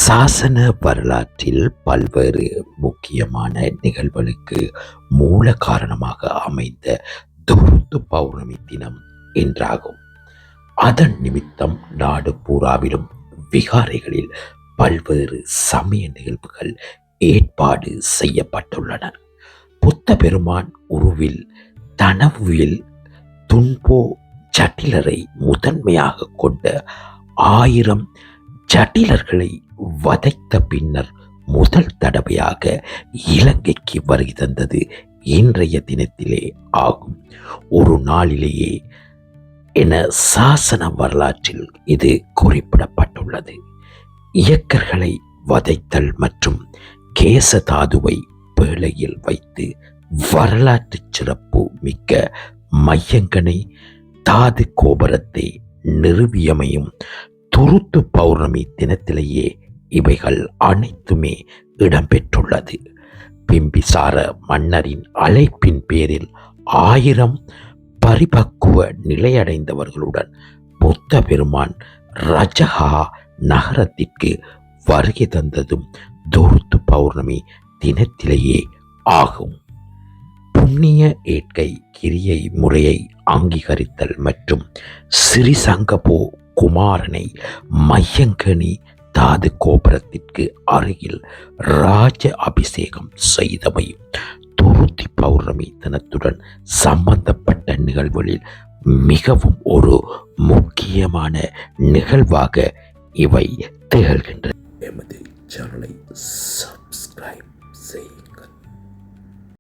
சாசன வரலாற்றில் பல்வேறு முக்கியமான நிகழ்வுகளுக்கு மூல காரணமாக அமைந்த துருத்து பௌர்ணமி தினம் என்றாகும். அதன் நிமித்தம் நாடு பூராவிலும் விகாரைகளில் பல்வேறு சமய நிகழ்வுகள் ஏற்பாடு செய்யப்பட்டுள்ளன. புத்த பெருமான் உருவில் தனவுவில் துன்போ ஜட்டிலரை முதன்மையாக கொண்ட 1000 ஜட்டிலர்களை வதைத்த பின்னர் முதல் தடவையாக இலங்கைக்கு வருகை தந்தது இன்றைய தினத்திலே ஆகும். ஒரு நாளிலேயே என சாசன வரலாற்றில் இது குறிப்பிடப்பட்டுள்ளது. இயக்கர்களை வதைத்தல் மற்றும் கேசதாதுவை பேழையில் வைத்து வரலாற்று சிறப்பு மிக்க மையங்கனை தாது கோபுரத்தை நிறுவியமையும் துருத்து பௌர்ணமி தினத்திலேயே இவைகள் அனைத்துமே இடம்பெற்றுள்ளது. பிம்பிசார மன்னரின் அழைப்பின் பேரில் 1000 பரிபக்குவ நிலையடைந்தவர்களுடன் புத்த பெருமான் ரஜகா நகரத்திற்கு வருகை தந்ததும் துருத்து பௌர்ணமி தினத்திலேயே ஆகும். புண்ணிய ஏற்கை கிரியை முறையை அங்கீகரித்தல் மற்றும் ஸ்ரீசங்கபோ குமாரனை மையங்கனி தாது கோபுரத்திற்கு அருகில் ராஜ அபிஷேகம் செய்தமையும் துருத்தி பௌர்ணமி தினத்துடன் சம்பந்தப்பட்ட நிகழ்வுகளில் மிகவும் ஒரு முக்கியமான நிகழ்வாக இவை திகழ்கின்றன. எமது சேனலை சப்ஸ்கிரைப் செய்ய